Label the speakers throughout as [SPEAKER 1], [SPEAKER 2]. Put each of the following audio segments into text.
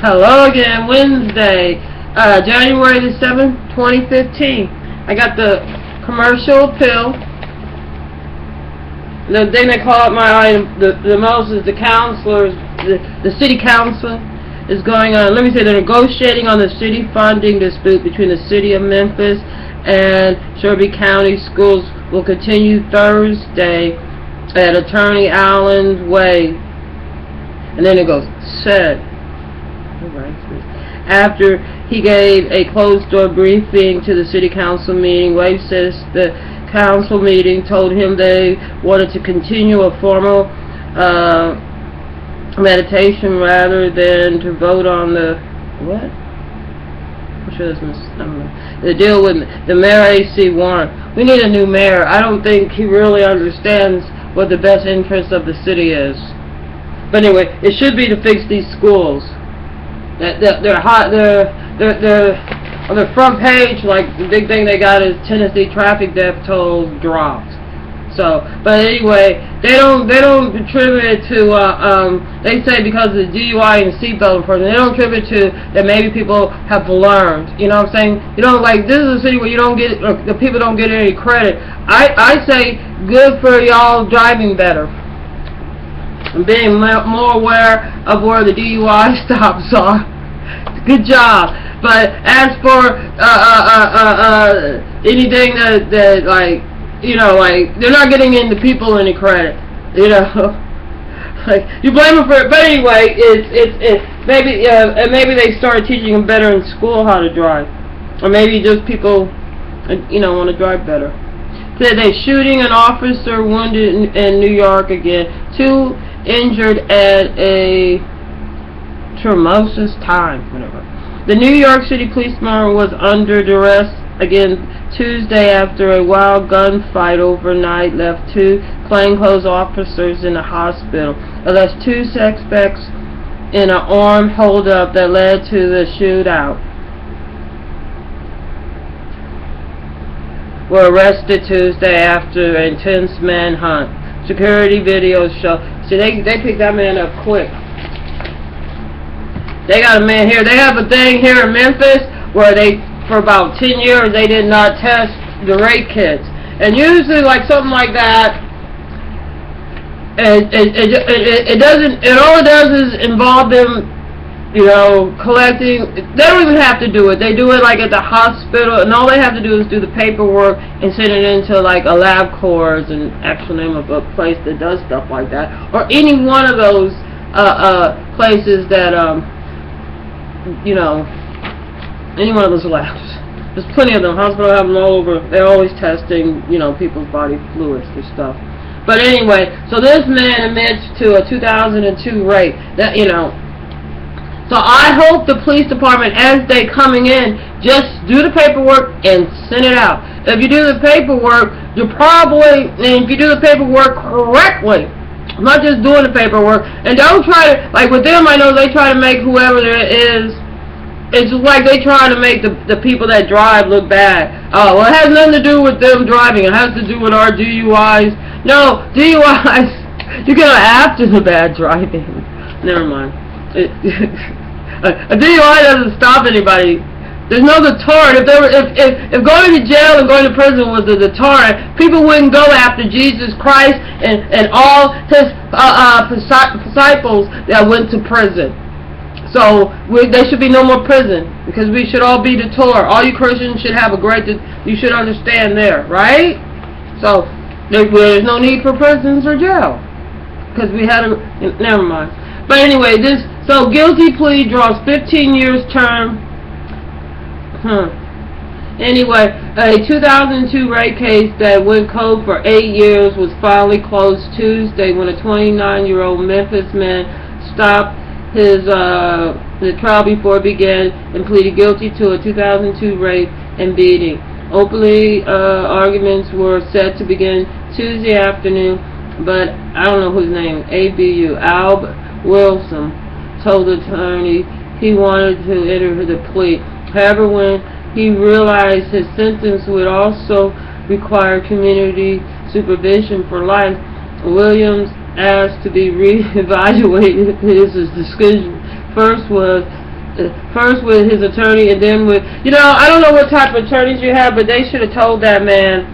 [SPEAKER 1] Hello again, Wednesday, January the 7th, 2015. I got the commercial appeal. The thing they call it the most is the counselors, the city council is going on. Let me say they're negotiating on the city funding dispute between the city of Memphis and Shelby County Schools will continue Thursday at Attorney Allen's Way. And then it goes, said, after he gave a closed-door briefing to the city council meeting, Wade says the council meeting told him they wanted to continue a formal meditation rather than to vote on the the deal with the mayor AC Warren. We need a new mayor. I don't think he really understands what the best interest of the city is. But anyway, it should be to fix these schools. They're on the front page. Like the big thing they got is Tennessee traffic death tolls dropped. So, but anyway, they don't attribute it to. They say because of the DUI and seatbelt enforcement. They don't attribute it to that maybe people have learned. You know what I'm saying? You know, like this is a city where you don't get the people don't get any credit. I say good for y'all driving better. And being more aware of where the DUI stops are. Good job. But as for anything that like, you know, like they're not getting into people any credit. You know, like you blame them for it. But anyway, it's maybe they started teaching them better in school how to drive, or maybe just people, you know, want to drive better. Said they shooting an officer wounded in New York again. 2 injured at a tumultuous time, whatever. The New York City policeman was under duress again Tuesday after a wild gunfight overnight left 2 plainclothes officers in the hospital. Alleged 2 suspects in an armed holdup that led to the shootout were arrested Tuesday after an intense manhunt. Security videos show. See, they picked that man up quick. They got a man here. They have a thing here in Memphis where for about 10 years, they did not test the rape kits. And usually, like something like that, it doesn't. It all it does is involve them, you know, collecting. They don't even have to do it. They do it like at the hospital, and all they have to do is do the paperwork and send it into like a LabCorp, an actual name of a place that does stuff like that, or any one of those places that you know, any one of those labs. There's plenty of them. Hospitals have them all over. They're always testing, you know, people's body fluids for stuff. But anyway, so this man admits to a 2002 rape. That, you know. So I hope the police department, as they coming in, just do the paperwork and send it out. If you do the paperwork, and if you do the paperwork correctly, not just doing the paperwork, and don't try to, like with them, I know they try to make whoever there is, it's just like they try to make the people that drive look bad. Oh, well, it has nothing to do with them driving. It has to do with our DUIs. No, DUIs, you get after the bad driving. Never mind. A DUI doesn't stop anybody. There's no deterrent. If going to jail and going to prison was the deterrent, people wouldn't go after Jesus Christ and all his disciples that went to prison. So there should be no more prison because we should all be deterred. All you Christians should have you should understand there, right? So there's no need for prisons or jail because we had never mind. But anyway, so guilty plea draws 15 years term. Anyway, a 2002 rape case that went cold for 8 years was finally closed Tuesday when a 29-year-old Memphis man stopped the trial before it began and pleaded guilty to a 2002 rape and beating. Openly arguments were set to begin Tuesday afternoon, but I don't know whose name, ABU, Alb Wilson, told the attorney he wanted to enter the plea. However, when he realized his sentence would also require community supervision for life, Williams asked to be re-evaluated. His decision first was first with his attorney and then with, I don't know what type of attorneys you have, but they should have told that man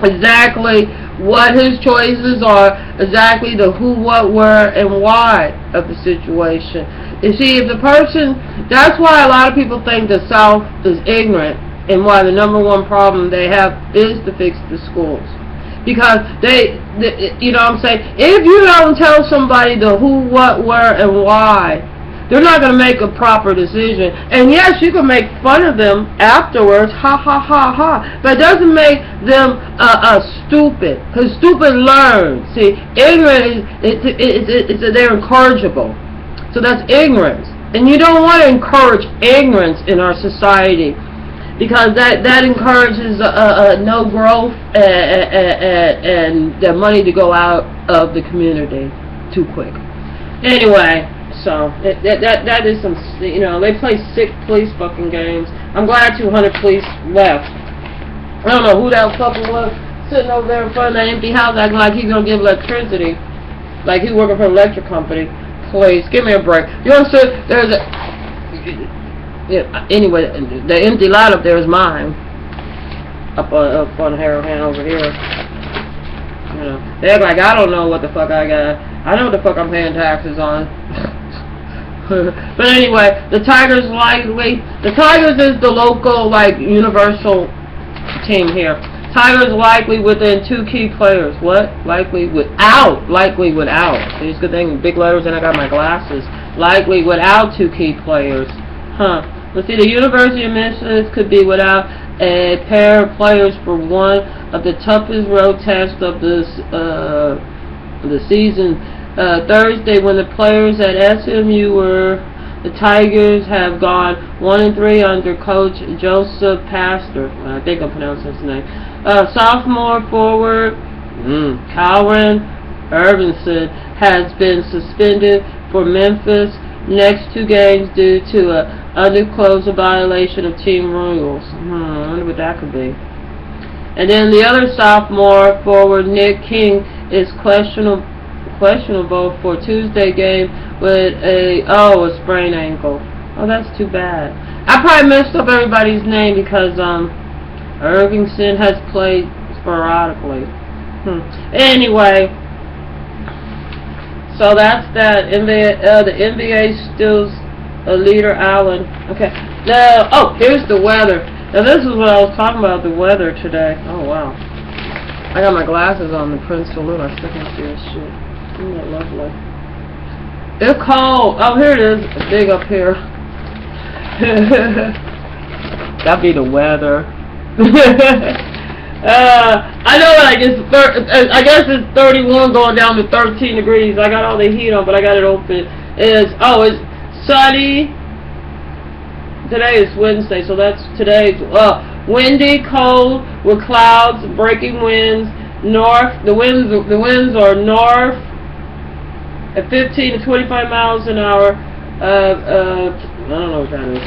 [SPEAKER 1] exactly what his choices are, exactly the who, what, where, and why of the situation. You see, if the person, that's why a lot of people think the South is ignorant, and why the number one problem they have is to fix the schools. Because you know what I'm saying, if you don't tell somebody the who, what, where, and why, they're not going to make a proper decision. And yes, you can make fun of them afterwards, ha ha ha ha, but it doesn't make them stupid, because stupid learn. See, ignorant they're incorrigible. So that's ignorance. And you don't want to encourage ignorance in our society, because that encourages no growth and the money to go out of the community too quick. Anyway, so that is some, they play sick police fucking games. I'm glad 200 police left. I don't know who that fucker was sitting over there in front of that empty house acting like he's gonna give electricity, like he's working for an electric company. Please give me a break. You understand? There's a anyway, the empty lot up there is mine. Up on Harrowhand over here. They act like I don't know what the fuck I got. I know what the fuck I'm paying taxes on. But anyway, the Tigers is the local, universal team here. Tigers likely within 2 key players. What? Likely without. See, it's a good thing, big letters, and I got my glasses. Likely without 2 key players. Huh. Let's see, the University of Michigan could be without a pair of players for one of the toughest road tests of the season. Thursday, when the players at SMU the Tigers have gone 1-3 under coach Joseph Pastor. I think I'm pronouncing his name. Sophomore forward Calvin Irvinson has been suspended for Memphis next 2 games due to a undisclosed violation of team rules. I wonder what that could be. And then the other sophomore forward, Nick King, is questionable for Tuesday game with a sprained ankle. Oh, that's too bad. I probably messed up everybody's name because Irvington has played sporadically. Anyway, so that's that. The NBA stills a leader, Allen. Okay. Now, here's the weather. Now, this is what I was talking about, the weather today. Oh, wow. I got my glasses on, the Prince Salute. I still can't see this shit. Isn't that lovely? It's cold. Oh, here it is. It's big up here. That'd be the weather. I know, I guess it's 31 going down to 13 degrees. I got all the heat on, but I got it open. It's sunny. Today is Wednesday, so that's today's windy, cold, with clouds, breaking winds. North, the winds are north at 15 to 25 miles an hour. I don't know what that is.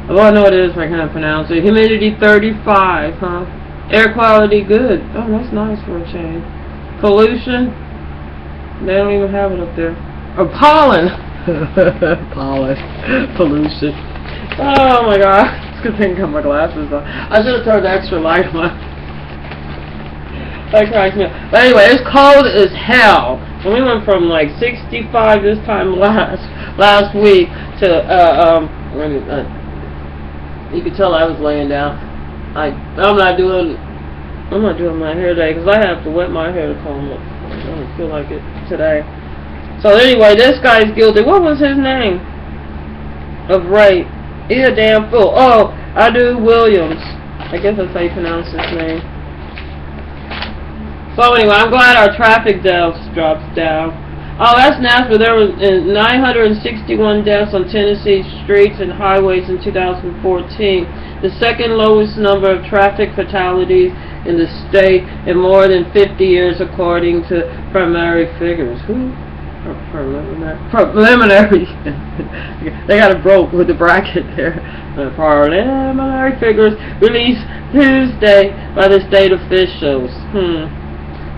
[SPEAKER 1] Well, I know what it is, but I can't pronounce it. Humidity 35, huh? Air quality good. Oh, that's nice for a change. Pollution, they don't even have it up there. Or pollen. Pollen. Pollution. Oh my god. It's a good thing I got my glasses on. I should have turned the extra light on. That cracks me up. But anyway, it's cold as hell. And we went from 65 this time last week to you could tell I was laying down. I'm not doing my hair today because I have to wet my hair to comb it. I don't feel like it today. So anyway, this guy's guilty. What was his name? Of rape. He's a damn fool. Oh, Adu Williams. I guess that's how you pronounce his name. So anyway, I'm glad our traffic deaths drops down. Oh, that's Nashville. There was 961 deaths on Tennessee streets and highways in 2014. The second lowest number of traffic fatalities in the state in more than 50 years, according to preliminary figures. Who? Preliminary. They got it broke with the bracket there. Preliminary figures released Tuesday by the state officials.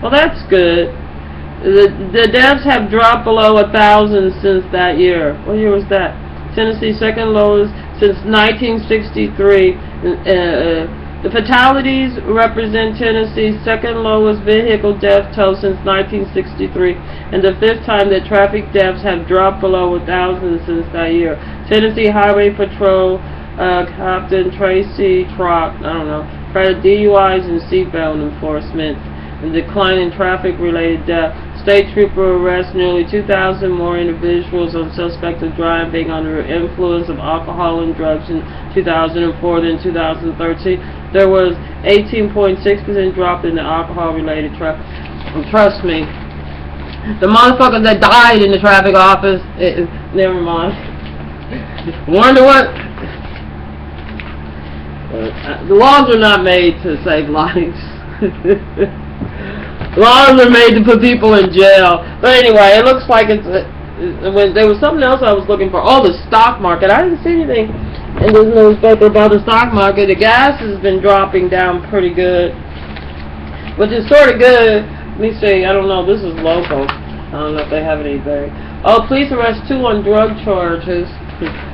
[SPEAKER 1] Well, that's good. The deaths have dropped below 1,000 since that year. What year was that? Tennessee's second lowest since 1963. The fatalities represent Tennessee's second lowest vehicle death toll since 1963, and the fifth time that traffic deaths have dropped below 1,000 since that year. Tennessee Highway Patrol Captain Tracy Trock, credit DUIs and seatbelt enforcement, and decline in traffic-related deaths. State trooper arrests nearly 2,000 more individuals on suspect of driving under influence of alcohol and drugs in 2004 than 2013. There was 18.6% drop in the alcohol-related traffic. Trust me, the motherfuckers that died in the traffic office, never mind. Wonder what? The laws are not made to save lives. Laws are made to put people in jail. But anyway, it looks like when there was something else I was looking for. Oh, the stock market. I didn't see anything in this newspaper about the stock market. The gas has been dropping down pretty good, which is sort of good. Let me see. I don't know. This is local. I don't know if they have anything. Oh, police arrest 2 on drug charges.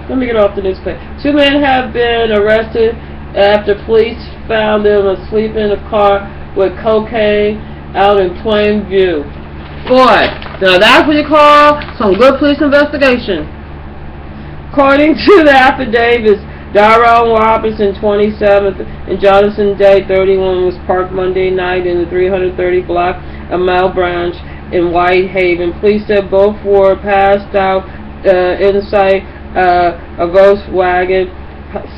[SPEAKER 1] Let me get off the newspaper. 2 men have been arrested after police found them asleep in a car with cocaine out in plain view. Boy, now that's what you call some good police investigation. According to the affidavits, Daryl Robinson, 27th, and Jonathan Day, 31, was parked Monday night in the 330 block of Mile Branch in Whitehaven. Police said both were passed out inside a Volkswagen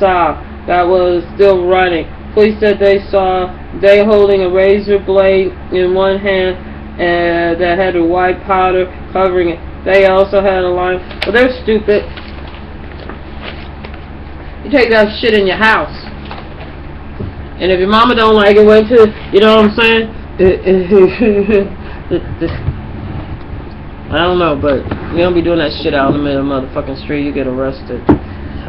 [SPEAKER 1] Saab that was still running. Police said they saw Day holding a razor blade in one hand that had a white powder covering it. They also had a line. Well, they're stupid. You take that shit in your house. And if your mama don't like it, wait till, you know what I'm saying? I don't know, but you don't be doing that shit out in the middle of the motherfucking street, you get arrested.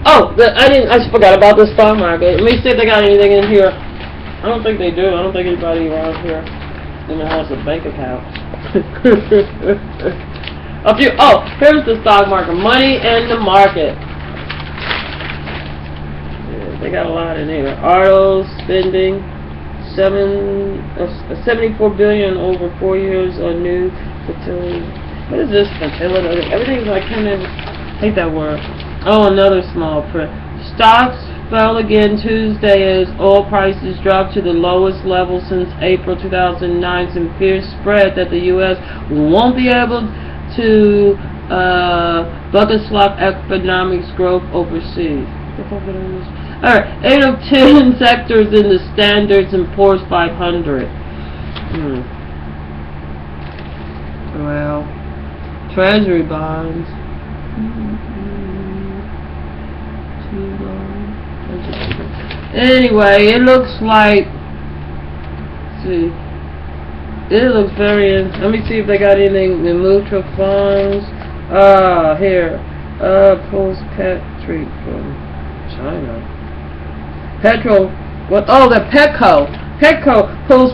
[SPEAKER 1] Oh, I forgot about the stock market. Let me see if they got anything in here. I don't think they do. I don't think anybody around here even has a bank account. Here's the stock market. Money in the market. Yeah, they got a lot in here. Auto spending, 74 billion over 4 years on new fertility. What is this? Fertility. Everything's like kind of, I hate that word. Oh, another small print. Stocks fell again Tuesday as oil prices dropped to the lowest level since April 2009, and fears spread that the U.S. won't be able to bucket slap economic growth overseas. Alright, 8 of 10 sectors in the Standards & Poor's 500. Well, Treasury bonds. Anyway, it looks like, it looks very, let me see if they got anything in mutual funds. Here, pulls pet treat from China. The Petco pulls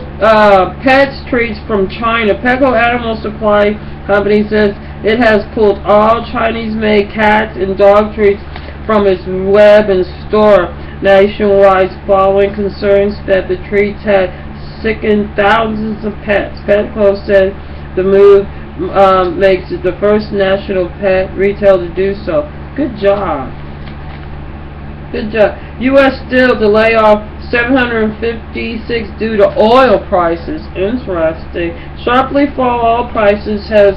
[SPEAKER 1] pet treats from China. Petco Animal Supply Company says it has pulled all Chinese-made cats and dog treats from its web and store nationwide following concerns that the treats had sickened thousands of pets. Petco said the move makes it the first national pet retailer to do so. Good job. Good job. U.S. Steel to lay off 756 due to oil prices. Interesting. Sharply fall oil prices has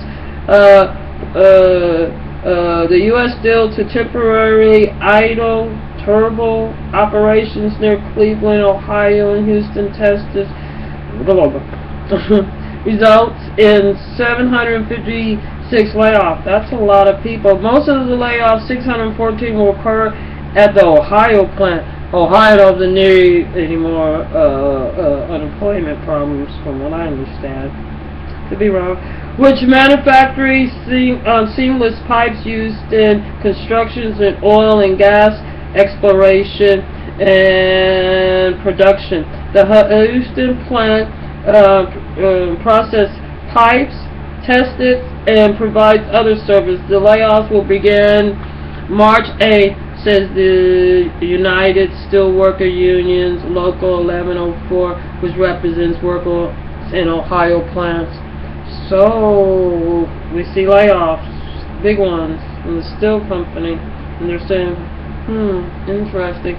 [SPEAKER 1] the U.S. Steel to temporarily idle turbo operations near Cleveland, Ohio, and Houston, Texas. Results in 756 layoffs. That's a lot of people. Most of the layoffs, 614, will occur at the Ohio plant. Ohio doesn't need any more unemployment problems, from what I understand. Could be wrong. Which manufactures seamless pipes used in constructions and oil and gas exploration and production. The Houston plant process pipes, tested and provides other service. The layoffs will begin March 8th, says the United Steelworker Union's Local 1104, which represents workers in Ohio plants. So we see layoffs, big ones, in the steel company, and they're saying, interesting.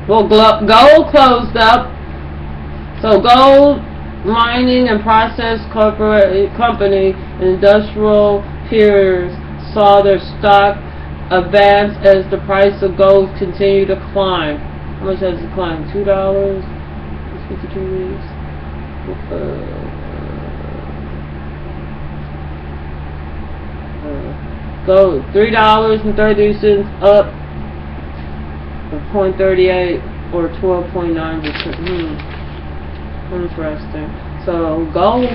[SPEAKER 1] Well, gold closed up. So gold mining and process company and industrial peers saw their stock advance as the price of gold continued to climb. How much has it climbed? $2? 52 weeks. Gold $3.33 up 0.38 or 12.9%. Interesting. So gold.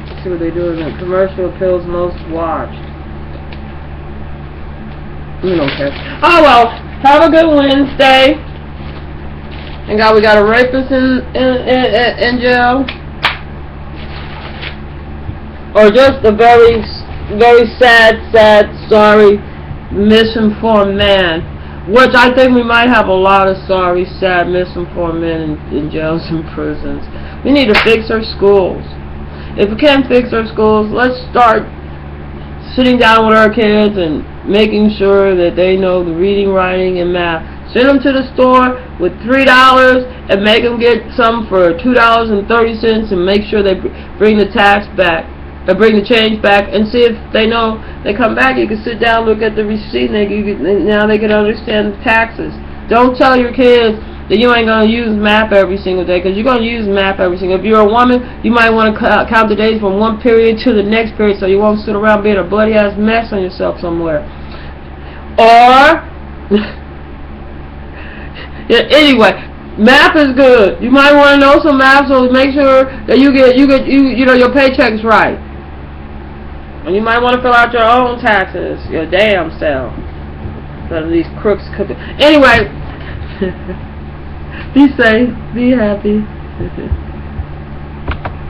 [SPEAKER 1] Let's see what they do in the commercial appeals most watched. We don't care. Oh well. Have a good Wednesday. And we got a rapist in jail. Or just a very, very sad, sorry, misinformed man. Which I think we might have a lot of sorry, sad, misinformed men in jails and prisons. We need to fix our schools. If we can't fix our schools, let's start sitting down with our kids and making sure that they know the reading, writing, and math. Send them to the store with $3 and make them get some for $2.30 and make sure they bring the tax back. Or bring the change back and see if they know they come back. You can sit down, look at the receipt, and now they can understand the taxes. Don't tell your kids that you ain't going to use math every single day, because you're going to use math every single day. If you're a woman, you might want to count the days from one period to the next period so you won't sit around being a bloody-ass mess on yourself somewhere. Or, yeah, anyway, math is good. You might want to know some math, so make sure that you know your paycheck's right. And you might want to fill out your own taxes, your damn self. None of these crooks could do. Anyway, be safe, be happy.